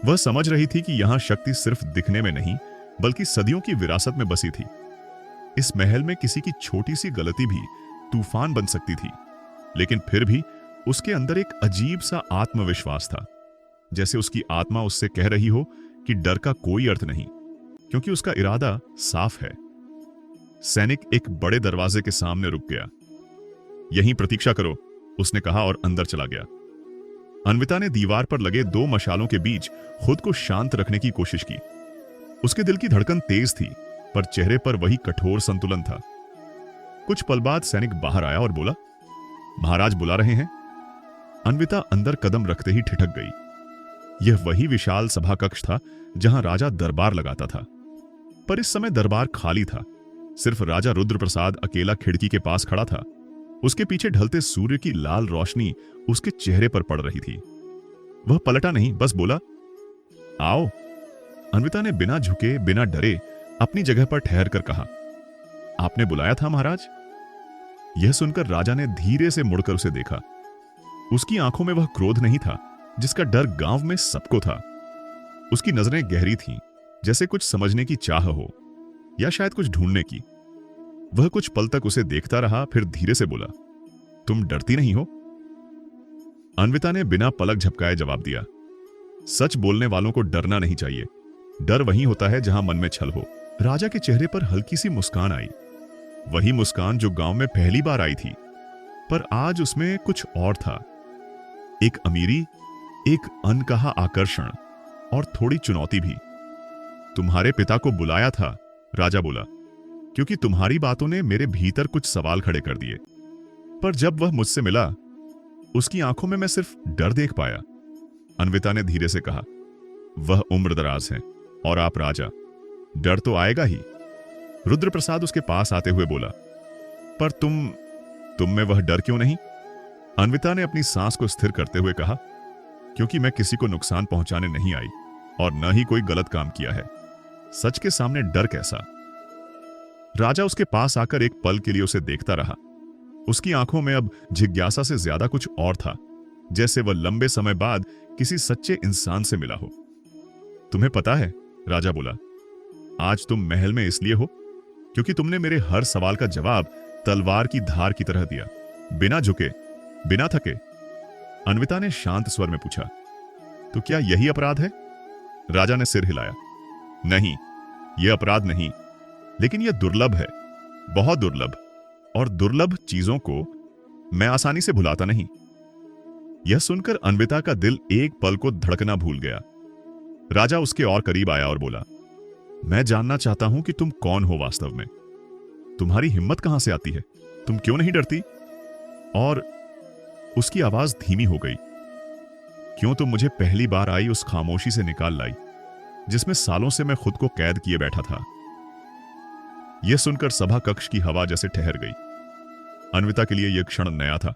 वह समझ रही थी कि यहां शक्ति सिर्फ दिखने में नहीं, बल्कि सदियों की विरासत में बसी थी। इस महल में किसी की छोटी सी गलती भी तूफान बन सकती थी, लेकिन फिर भी उसके अंदर एक अजीब सा आत्मविश्वास था, जैसे उसकी आत्मा उससे कह रही हो कि डर का कोई अर्थ नहीं, क्योंकि उसका इरादा साफ है। सैनिक एक बड़े दरवाजे के सामने रुक गया। यहीं प्रतीक्षा करो, उसने कहा और अंदर चला गया। अन्विता ने दीवार पर लगे 2 मशालों के बीच खुद को शांत रखने की कोशिश की। उसके दिल की धड़कन तेज थी, पर चेहरे पर वही कठोर संतुलन था। कुछ पल बाद सैनिक बाहर आया और बोला, महाराज बुला रहे हैं। अन्विता अंदर कदम रखते ही ठिठक गई। यह वही विशाल सभा कक्ष था जहां राजा दरबार लगाता था, पर इस समय दरबार खाली था। सिर्फ राजा रुद्र प्रसाद अकेला खिड़की के पास खड़ा था। उसके पीछे ढलते सूर्य की लाल रोशनी उसके चेहरे पर पड़ रही थी। वह पलटा नहीं, बस बोला, आओ। अन्विता ने बिना झुके बिना डरे अपनी जगह पर ठहर कर कहा, आपने बुलाया था महाराज? यह सुनकर राजा ने धीरे से मुड़कर उसे देखा। उसकी आंखों में वह क्रोध नहीं था जिसका डर गांव में सबको था। उसकी नजरें गहरी थीं, जैसे कुछ समझने की चाह हो या शायद कुछ ढूंढने की। वह कुछ पल तक उसे देखता रहा, फिर धीरे से बोला, तुम डरती नहीं हो? अन्विता ने बिना पलक झपकाए जवाब दिया, सच बोलने वालों को डरना नहीं चाहिए। डर वहीं होता है जहां मन में छल हो। राजा के चेहरे पर हल्की सी मुस्कान आई, वही मुस्कान जो गांव में पहली बार आई थी, पर आज उसमें कुछ और था। एक अमीरी, एक अनकहा आकर्षण और थोड़ी चुनौती भी। तुम्हारे पिता को बुलाया था, राजा बोला, क्योंकि तुम्हारी बातों ने मेरे भीतर कुछ सवाल खड़े कर दिए। पर जब वह मुझसे मिला, उसकी आंखों में मैं सिर्फ डर देख पाया। अन्विता ने धीरे से कहा, वह उम्र दराज है और आप राजा, डर तो आएगा ही। रुद्र प्रसाद उसके पास आते हुए बोला, पर तुम में वह डर क्यों नहीं? अन्विता ने अपनी सांस को स्थिर करते हुए कहा, क्योंकि मैं किसी को नुकसान पहुंचाने नहीं आई और न ही कोई गलत काम किया है। सच के सामने डर कैसा? राजा उसके पास आकर एक पल के लिए उसे देखता रहा। उसकी आंखों में अब जिज्ञासा से ज्यादा कुछ और था, जैसे वह लंबे समय बाद किसी सच्चे इंसान से मिला हो। तुम्हें पता है, राजा बोला, आज तुम महल में इसलिए हो क्योंकि तुमने मेरे हर सवाल का जवाब तलवार की धार की तरह दिया, बिना झुके, बिना थके। अन्विता ने शांत स्वर में पूछा, तो क्या यही अपराध है? राजा ने सिर हिलाया, नहीं, यह अपराध नहीं, लेकिन यह दुर्लभ है, बहुत दुर्लभ। और दुर्लभ चीजों को मैं आसानी से भुलाता नहीं। यह सुनकर अन्विता का दिल एक पल को धड़कना भूल गया। राजा उसके और करीब आया और बोला, मैं जानना चाहता हूं कि तुम कौन हो वास्तव में। तुम्हारी हिम्मत कहां से आती है? तुम क्यों नहीं डरती? और उसकी आवाज धीमी हो गई, क्यों तुम मुझे पहली बार आई उस खामोशी से निकाल लाई जिसमें सालों से मैं खुद को कैद किए बैठा था? यह सुनकर सभा कक्ष की हवा जैसे ठहर गई। अन्विता के लिए यह क्षण नया था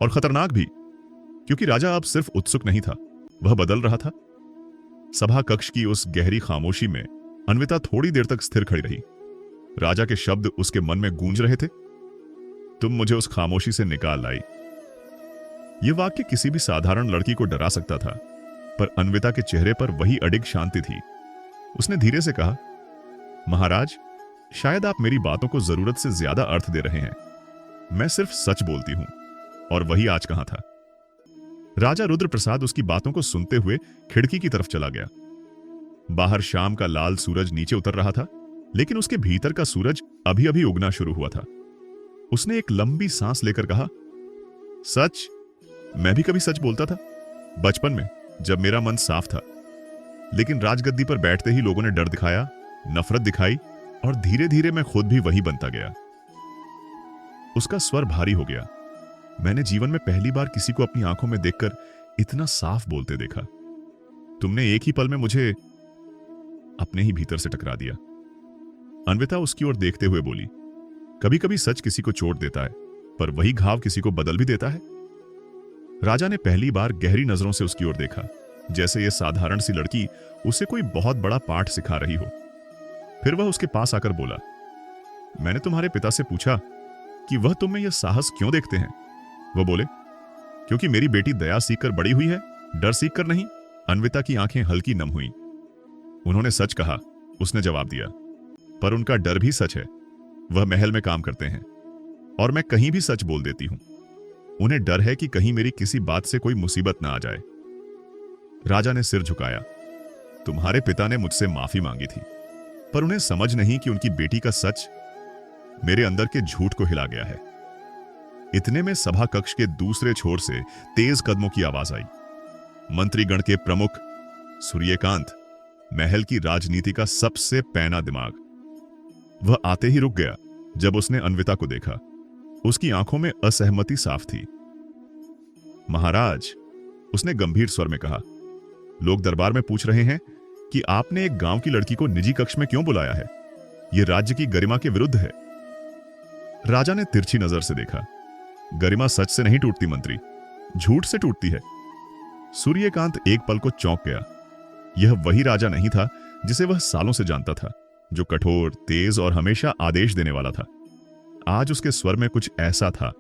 और खतरनाक भी, क्योंकि राजा अब सिर्फ उत्सुक नहीं था, वह बदल रहा था। सभा कक्ष की उस गहरी खामोशी में अन्विता थोड़ी देर तक स्थिर खड़ी रही। राजा के शब्द उसके मन में गूंज रहे थे, तुम मुझे उस खामोशी से निकाल लाई। यह वाक्य किसी भी साधारण लड़की को डरा सकता था, पर अन्विता के चेहरे पर वही अडिग शांति थी। उसने धीरे से कहा, महाराज, शायद आप मेरी बातों को जरूरत से ज्यादा अर्थ दे रहे हैं। मैं सिर्फ सच बोलती हूं, और वही आज कहां था। राजा रुद्र प्रसाद उसकी बातों को सुनते हुए खिड़की की तरफ चला गया। बाहर शाम का लाल सूरज नीचे उतर रहा था, लेकिन उसके भीतर का सूरज अभी अभी उगना शुरू हुआ था। उसने एक लंबी सांस लेकर कहा, सच, मैं भी कभी सच बोलता था, बचपन में, जब मेरा मन साफ था। लेकिन राजगद्दी पर बैठते ही लोगों ने डर दिखाया, नफरत दिखाई, और धीरे धीरे मैं खुद भी वही बनता गया। उसका स्वर भारी हो गया। मैंने जीवन में पहली बार किसी को अपनी आंखों में देखकर इतना साफ बोलते देखा। तुमने एक ही पल में मुझे अपने ही भीतर से टकरा दिया। अन्विता उसकी ओर देखते हुए बोली, कभी कभी सच किसी को चोट देता है, पर वही घाव किसी को बदल भी देता है। राजा ने पहली बार गहरी नजरों से उसकी ओर देखा, जैसे यह साधारण सी लड़की उसे कोई बहुत बड़ा पाठ सिखा रही हो। फिर वह उसके पास आकर बोला, मैंने तुम्हारे पिता से पूछा कि वह तुम में यह साहस क्यों देखते हैं। वह बोले, क्योंकि मेरी बेटी दया सीखकर बड़ी हुई है, डर सीखकर नहीं। अन्विता की आंखें हल्की नम हुई। उन्होंने सच कहा, उसने जवाब दिया, पर उनका डर भी सच है। वह महल में काम करते हैं और मैं कहीं भी सच बोल देती हूं। उन्हें डर है कि कहीं मेरी किसी बात से कोई मुसीबत ना आ जाए। राजा ने सिर झुकाया। तुम्हारे पिता ने मुझसे माफी मांगी थी, पर उन्हें समझ नहीं कि उनकी बेटी का सच मेरे अंदर के झूठ को हिला गया है। इतने में सभा कक्ष के दूसरे छोर से तेज कदमों की आवाज आई। मंत्रीगण के प्रमुख सूर्यकांत, महल की राजनीति का सबसे पैना दिमाग। वह आते ही रुक गया जब उसने अन्विता को देखा। उसकी आंखों में असहमति साफ थी। महाराज, उसने गंभीर स्वर में कहा, लोग दरबार में पूछ रहे हैं कि आपने एक गांव की लड़की को निजी कक्ष में क्यों बुलाया है। यह राज्य की गरिमा के विरुद्ध है। राजा ने तिरछी नजर से देखा। गरिमा सच से नहीं टूटती मंत्री, झूठ से टूटती है। सूर्यकांत एक पल को चौंक गया। यह वही राजा नहीं था जिसे वह सालों से जानता था, जो कठोर, तेज और हमेशा आदेश देने वाला था। आज उसके स्वर में कुछ ऐसा था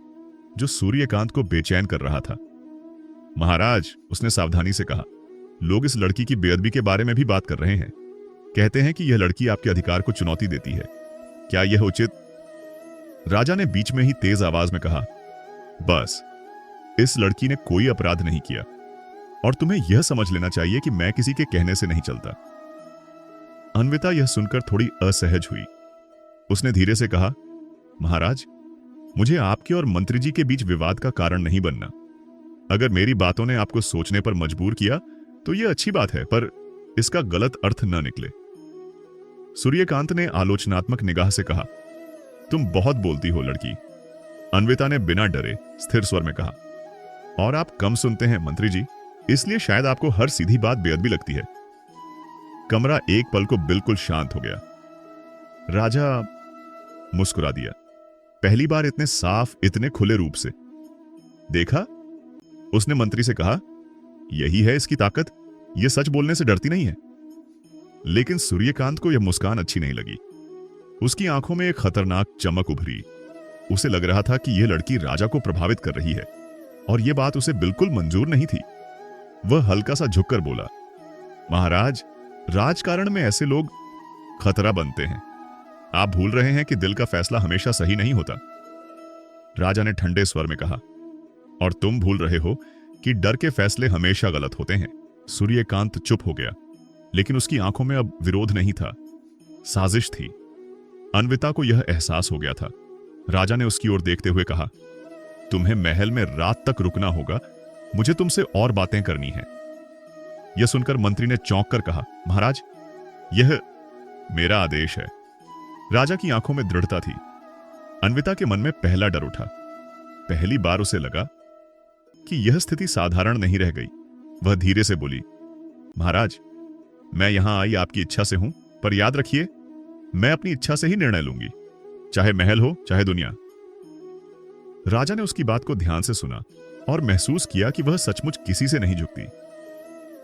जो सूर्यकांत को बेचैन कर रहा था। महाराज, उसने सावधानी से कहा, लोग इस लड़की की बेअदबी के बारे में भी बात कर रहे हैं। कहते हैं कि यह लड़की आपके अधिकार को चुनौती देती है। क्या यह उचित? राजा ने बीच में ही तेज आवाज में कहा, बस, इस लड़की ने कोई अपराध नहीं किया और तुम्हें यह समझ लेना चाहिए कि मैं किसी के कहने से नहीं चलता। अन्विता यह सुनकर थोड़ी असहज हुई। उसने धीरे से कहा, महाराज, मुझे आपके और मंत्री जी के बीच विवाद का कारण नहीं बनना। अगर मेरी बातों ने आपको सोचने पर मजबूर किया तो यह अच्छी बात है, पर इसका गलत अर्थ न निकले। सूर्यकांत ने आलोचनात्मक निगाह से कहा, तुम बहुत बोलती हो लड़की। अन्विता ने बिना डरे स्थिर स्वर में कहा, और आप कम सुनते हैं मंत्री जी, इसलिए शायद आपको हर सीधी बात बेअदबी लगती है। कमरा एक पल को बिल्कुल शांत हो गया। राजा मुस्कुरा दिया। पहली बार इतने साफ, इतने खुले रूप से। देखा, उसने मंत्री से कहा, यही है इसकी ताकत, यह सच बोलने से डरती नहीं है। लेकिन सूर्यकांत को यह मुस्कान अच्छी नहीं लगी। उसकी आंखों में एक खतरनाक चमक उभरी। उसे लग रहा था कि यह लड़की राजा को प्रभावित कर रही है और यह बात उसे बिल्कुल मंजूर नहीं थी। वह हल्का सा झुककर बोला, महाराज, राजकारण में ऐसे लोग खतरा बनते हैं। आप भूल रहे हैं कि दिल का फैसला हमेशा सही नहीं होता। राजा ने ठंडे स्वर में कहा, और तुम भूल रहे हो कि डर के फैसले हमेशा गलत होते हैं। सूर्यकांत चुप हो गया, लेकिन उसकी आंखों में अब विरोध नहीं था, साजिश थी। अन्विता को यह एहसास हो गया था। राजा ने उसकी ओर देखते हुए कहा, तुम्हें महल में रात तक रुकना होगा, मुझे तुमसे और बातें करनी हैं। यह सुनकर मंत्री ने चौंक कर कहा, महाराज, यह मेरा आदेश है। राजा की आंखों में दृढ़ता थी। अन्विता के मन में पहला डर उठा। पहली बार उसे लगा कि यह स्थिति साधारण नहीं रह गई। वह धीरे से बोली, महाराज, मैं यहां आई आपकी इच्छा से हूं, पर याद रखिए, मैं अपनी इच्छा से ही निर्णय लूंगी, चाहे महल हो चाहे दुनिया। राजा ने उसकी बात को ध्यान से सुना और महसूस किया कि वह सचमुच किसी से नहीं झुकती,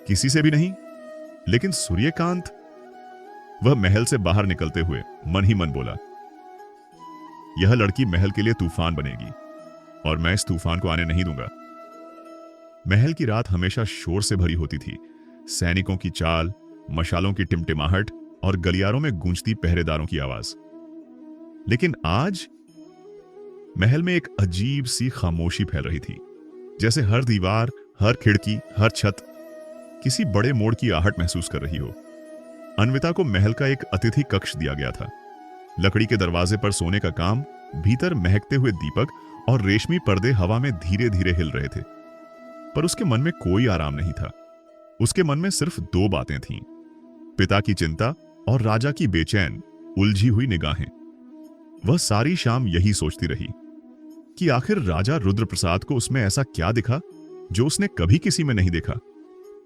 किसी से भी नहीं। लेकिन सूर्यकांत, वह महल से बाहर निकलते हुए मन ही मन बोला, यह लड़की महल के लिए तूफान बनेगी और मैं इस तूफान को आने नहीं दूंगा। महल की रात हमेशा शोर से भरी होती थी। सैनिकों की चाल, मशालों की टिमटिमाहट और गलियारों में गूंजती पहरेदारों की आवाज। लेकिन आज महल में एक अजीब सी खामोशी फैल रही थी, जैसे हर दीवार, हर खिड़की, हर छत किसी बड़े मोड़ की आहट महसूस कर रही हो। अन्विता को महल का एक अतिथि कक्ष दिया गया था। लकड़ी के दरवाजे पर सोने का काम, भीतर महकते हुए दीपक और रेशमी पर्दे हवा में धीरे धीरे हिल रहे थे। पर उसके मन में कोई आराम नहीं था। उसके मन में सिर्फ दो बातें थीं, पिता की चिंता और राजा की बेचैन, उलझी हुई निगाहें। वह सारी शाम यही सोचती रही कि आखिर राजा रुद्रप्रसाद को उसमें ऐसा क्या दिखा जो उसने कभी किसी में नहीं देखा,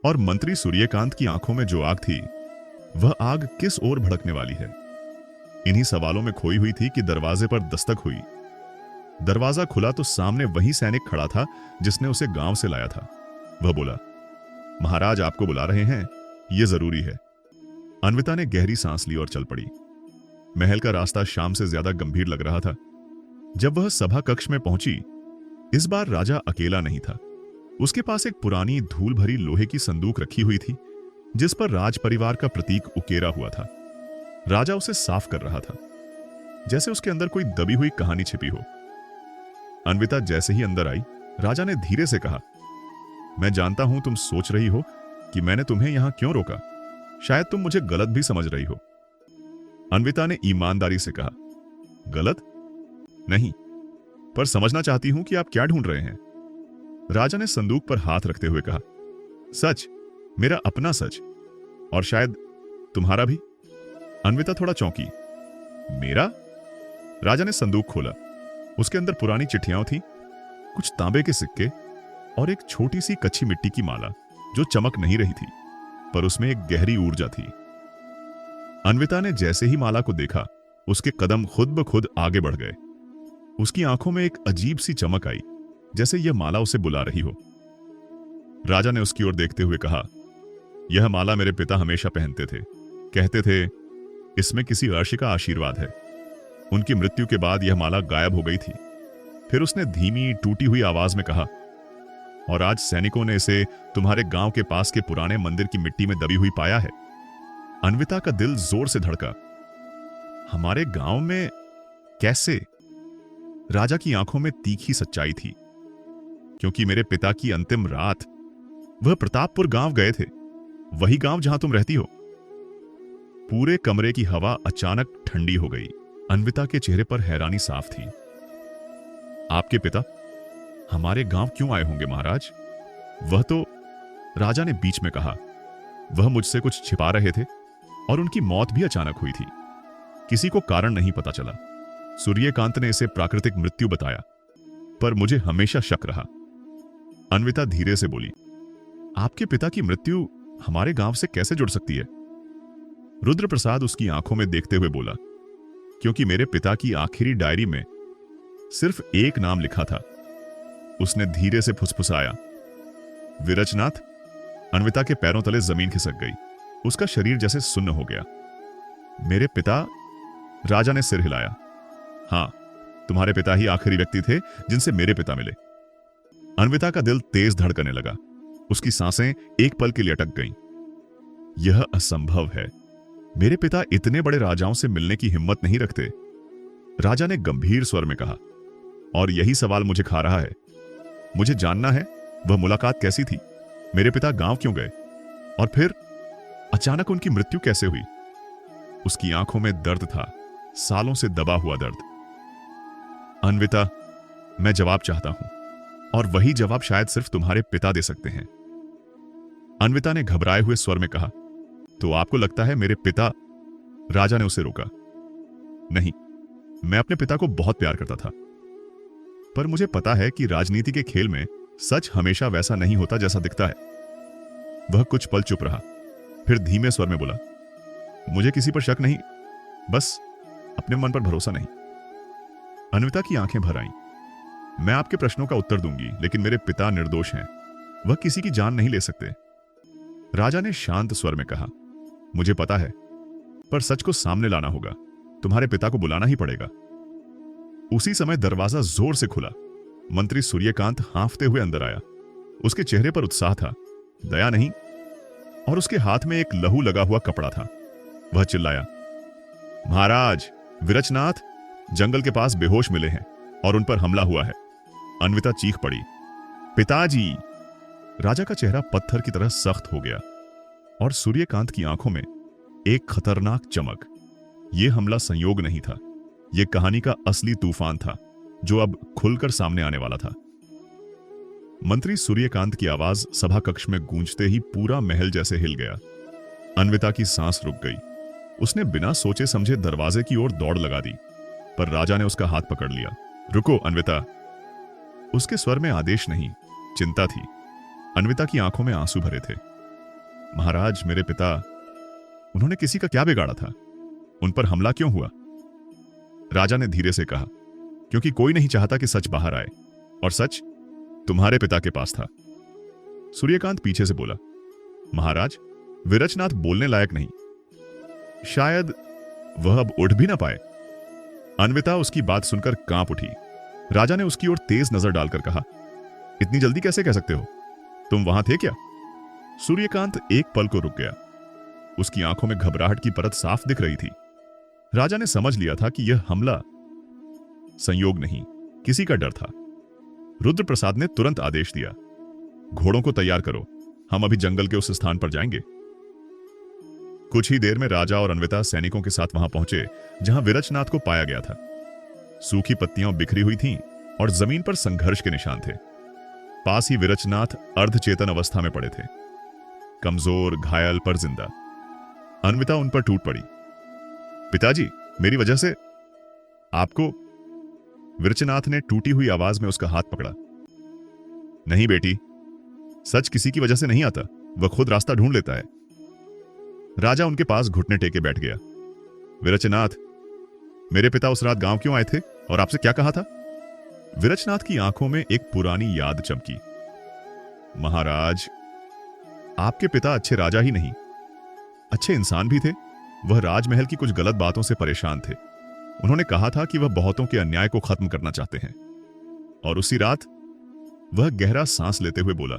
और मंत्री सूर्यकांत की आंखों में जो आग थी, वह आग किस ओर भड़कने वाली है। इन्हीं सवालों में खोई हुई थी कि दरवाजे पर दस्तक हुई। दरवाजा खुला तो सामने वही सैनिक खड़ा था जिसने उसे गांव से लाया था। वह बोला, महाराज आपको बुला रहे हैं, यह जरूरी है। अन्विता ने गहरी सांस ली और चल पड़ी। महल का रास्ता शाम से ज्यादा गंभीर लग रहा था। जब वह सभा कक्ष में पहुंची, इस बार राजा अकेला नहीं था। उसके पास एक पुरानी धूल भरी लोहे की संदूक रखी हुई थी, जिस पर राज परिवार का प्रतीक उकेरा हुआ था। राजा उसे साफ कर रहा था, जैसे उसके अंदर कोई दबी हुई कहानी छिपी हो। अन्विता जैसे ही अंदर आई, राजा ने धीरे से कहा, मैं जानता हूं तुम सोच रही हो कि मैंने तुम्हें यहां क्यों रोका। शायद तुम मुझे गलत भी समझ रही हो। अन्विता ने ईमानदारी से कहा, गलत नहीं, पर समझना चाहती हूं कि आप क्या ढूंढ रहे हैं। राजा ने संदूक पर हाथ रखते हुए कहा, सच, मेरा अपना सच, और शायद तुम्हारा भी। अन्विता थोड़ा चौंकी। मेरा? राजा ने संदूक खोला। उसके अंदर पुरानी चिट्ठियां थीं, कुछ तांबे के सिक्के और एक छोटी सी कच्ची मिट्टी की माला जो चमक नहीं रही थी, पर उसमें एक गहरी ऊर्जा थी। अन्विता ने जैसे ही माला को देखा, उसके कदम खुद ब खुद आगे बढ़ गए। उसकी आंखों में एक अजीब सी चमक आई, जैसे यह माला उसे बुला रही हो। राजा ने उसकी ओर देखते हुए कहा, यह माला मेरे पिता हमेशा पहनते थे। कहते थे इसमें किसी अर्शी का आशीर्वाद है। उनकी मृत्यु के बाद यह माला गायब हो गई थी। फिर उसने धीमी टूटी हुई आवाज में कहा, और आज सैनिकों ने इसे तुम्हारे गांव के पास के पुराने मंदिर की मिट्टी में दबी हुई पाया है। अन्विता का दिल जोर से धड़का। हमारे गांव में कैसे? राजा की आंखों में तीखी सच्चाई थी। क्योंकि मेरे पिता की अंतिम रात वह प्रतापपुर गांव गए थे, वही गांव जहां तुम रहती हो। पूरे कमरे की हवा अचानक ठंडी हो गई। अन्विता के चेहरे पर हैरानी साफ थी। आपके पिता हमारे गांव क्यों आए होंगे महाराज? वह तो, राजा ने बीच में कहा, वह मुझसे कुछ छिपा रहे थे और उनकी मौत भी अचानक हुई थी। किसी को कारण नहीं पता चला। सूर्यकांत ने इसे प्राकृतिक मृत्यु बताया, पर मुझे हमेशा शक रहा। अन्विता धीरे से बोली, आपके पिता की मृत्यु हमारे गांव से कैसे जुड़ सकती है? रुद्रप्रसाद उसकी आंखों में देखते हुए बोला, क्योंकि मेरे पिता की आखिरी डायरी में सिर्फ एक नाम लिखा था। उसने धीरे से फुसफुसाया, विरचनाथ। अन्विता के पैरों तले जमीन खिसक गई। उसका शरीर जैसे सुन्न हो गया। मेरे पिता? राजा ने सिर हिलाया। हां, तुम्हारे पिता ही आखिरी व्यक्ति थे जिनसे मेरे पिता मिले। अन्विता का दिल तेज धड़कने लगा। उसकी सांसें एक पल के लिए अटक गईं। यह असंभव है। मेरे पिता इतने बड़े राजाओं से मिलने की हिम्मत नहीं रखते। राजा ने गंभीर स्वर में कहा, और यही सवाल मुझे खा रहा है। मुझे जानना है वह मुलाकात कैसी थी, मेरे पिता गांव क्यों गए, और फिर अचानक उनकी मृत्यु कैसे हुई? उसकी आंखों में दर्द था, सालों से दबा हुआ दर्द। अन्विता, मैं जवाब चाहता हूं, और वही जवाब शायद सिर्फ तुम्हारे पिता दे सकते हैं। अन्विता ने घबराए हुए स्वर में कहा, तो आपको लगता है मेरे पिता? राजा ने उसे रोका। नहीं, मैं अपने पिता को बहुत प्यार करता था, पर मुझे पता है कि राजनीति के खेल में सच हमेशा वैसा नहीं होता जैसा दिखता है। वह कुछ पल चुप रहा, फिर धीमे स्वर में बोला, मुझे किसी पर शक नहीं, बस अपने मन पर भरोसा नहीं। अन्विता की आंखें भर आईं। मैं आपके प्रश्नों का उत्तर दूंगी, लेकिन मेरे पिता निर्दोष हैं। वह किसी की जान नहीं ले सकते। राजा ने शांत स्वर में कहा, मुझे पता है, पर सच को सामने लाना होगा। तुम्हारे पिता को बुलाना ही पड़ेगा। उसी समय दरवाजा जोर से खुला। मंत्री सूर्यकांत हांफते हुए अंदर आया। उसके चेहरे पर उत्साह था, दया नहीं, और उसके हाथ में एक लहू लगा हुआ कपड़ा था। वह चिल्लाया, महाराज, विरचनाथ जंगल के पास बेहोश मिले हैं और उन पर हमला हुआ है। अन्विता चीख पड़ी, पिताजी! राजा का चेहरा पत्थर की तरह सख्त हो गया और सूर्यकांत की आंखों में एक खतरनाक चमक। यह हमला संयोग नहीं था, यह कहानी का असली तूफान था जो अब खुलकर सामने आने वाला था। मंत्री सूर्यकांत की आवाज सभा कक्ष में गूंजते ही पूरा महल जैसे हिल गया। अन्विता की सांस रुक गई। उसने बिना सोचे समझे दरवाजे की ओर दौड़ लगा दी, पर राजा ने उसका हाथ पकड़ लिया। रुको अन्विता। उसके स्वर में आदेश नहीं, चिंता थी। अन्विता की आंखों में आंसू भरे थे। महाराज, मेरे पिता, उन्होंने किसी का क्या बिगाड़ा था? उन पर हमला क्यों हुआ? राजा ने धीरे से कहा, क्योंकि कोई नहीं चाहता कि सच बाहर आए, और सच तुम्हारे पिता के पास था। सूर्यकांत पीछे से बोला, महाराज, विरचनाथ बोलने लायक नहीं, शायद वह अब उठ भी ना पाए। अन्विता उसकी बात सुनकर कांप उठी। राजा ने उसकी ओर तेज नजर डालकर कहा, इतनी जल्दी कैसे कह सकते हो? तुम वहां थे क्या? सूर्यकांत एक पल को रुक गया। उसकी आंखों में घबराहट की परत साफ दिख रही थी। राजा ने समझ लिया था कि यह हमला संयोग नहीं, किसी का डर था। रुद्रप्रसाद ने तुरंत आदेश दिया, घोड़ों को तैयार करो, हम अभी जंगल के उस स्थान पर जाएंगे। कुछ ही देर में राजा और अन्विता सैनिकों के साथ वहां पहुंचे जहां विरचनाथ को पाया गया था। सूखी पत्तियां बिखरी हुई थीं और जमीन पर संघर्ष के निशान थे। पास ही विरचनाथ अर्धचेतन अवस्था में पड़े थे, कमजोर, घायल पर जिंदा। अन्विता उन पर टूट पड़ी। पिताजी, मेरी वजह से आपको? विरचनाथ ने टूटी हुई आवाज में उसका हाथ पकड़ा। नहीं बेटी, सच किसी की वजह से नहीं आता, वह खुद रास्ता ढूंढ लेता है। राजा उनके पास घुटने टेके बैठ गया। विरचनाथ, मेरे पिता उस रात गांव क्यों आए थे और आपसे क्या कहा था? विरचनाथ की आंखों में एक पुरानी याद चमकी। महाराज, आपके पिता अच्छे राजा ही नहीं, अच्छे इंसान भी थे। वह राजमहल की कुछ गलत बातों से परेशान थे। उन्होंने कहा था कि वह बहुतों के अन्याय को खत्म करना चाहते हैं। और उसी रात वह गहरा सांस लेते हुए बोला,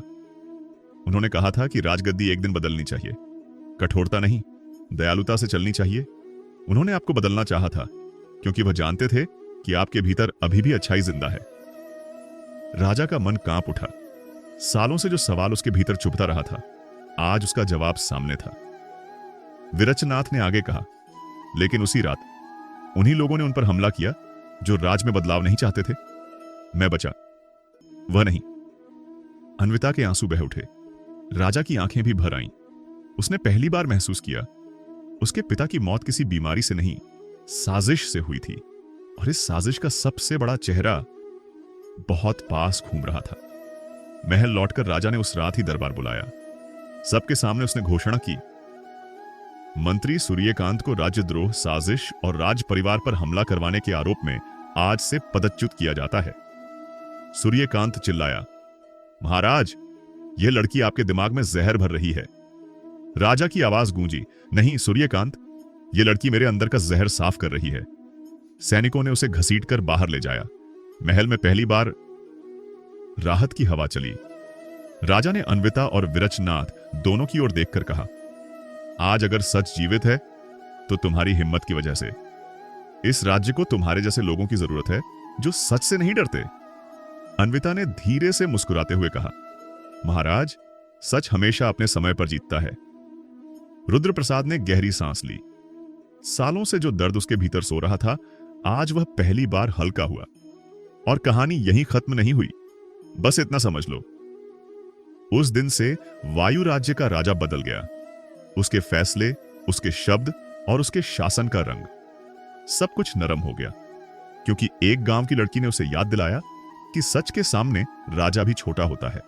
उन्होंने कहा था कि राजगद्दी एक दिन बदलनी चाहिए, कठोरता नहीं, दयालुता से चलनी चाहिए। उन्होंने आपको बदलना चाहा था क्योंकि वह जानते थे कि आपके भीतर अभी भी अच्छाई जिंदा है। राजा का मन कांप उठा। सालों से जो सवाल उसके भीतर चुभता रहा था, आज उसका जवाब सामने था। विरचनाथ ने आगे कहा, लेकिन उसी रात उन्हीं लोगों ने उन पर हमला किया जो राज में बदलाव नहीं चाहते थे। मैं बचा, वह नहीं। अन्विता के आंसू बह उठे। राजा की आंखें भी भर आईं। उसने पहली बार महसूस किया उसके पिता की मौत किसी बीमारी से नहीं, साजिश से हुई थी। और इस साजिश का सबसे बड़ा चेहरा बहुत पास घूम रहा था। महल लौटकर राजा ने उस रात ही दरबार बुलाया। सबके सामने उसने घोषणा की, मंत्री सूर्यकांत को राज्यद्रोह, साजिश और राज परिवार पर हमला करवाने के आरोप में आज से पदच्युत किया जाता है। सूर्यकांत चिल्लाया, महाराज, यह लड़की आपके दिमाग में जहर भर रही है। राजा की आवाज गूंजी, नहीं सूर्यकांत, यह लड़की मेरे अंदर का जहर साफ कर रही है। सैनिकों ने उसे घसीटकर बाहर ले जाया। महल में पहली बार राहत की हवा चली। राजा ने अन्विता और विरचनाथ दोनों की ओर देखकर कहा, आज अगर सच जीवित है तो तुम्हारी हिम्मत की वजह से। इस राज्य को तुम्हारे जैसे लोगों की जरूरत है जो सच से नहीं डरते। अन्विता ने धीरे से मुस्कुराते हुए कहा, महाराज, सच हमेशा अपने समय पर जीतता है। रुद्रप्रसाद ने गहरी सांस ली। सालों से जो दर्द उसके भीतर सो रहा था, आज वह पहली बार हल्का हुआ। और कहानी यहीं खत्म नहीं हुई। बस इतना समझ लो, उस दिन से वायु राज्य का राजा बदल गया। उसके फैसले, उसके शब्द और उसके शासन का रंग, सब कुछ नरम हो गया। क्योंकि एक गांव की लड़की ने उसे याद दिलाया कि सच के सामने राजा भी छोटा होता है।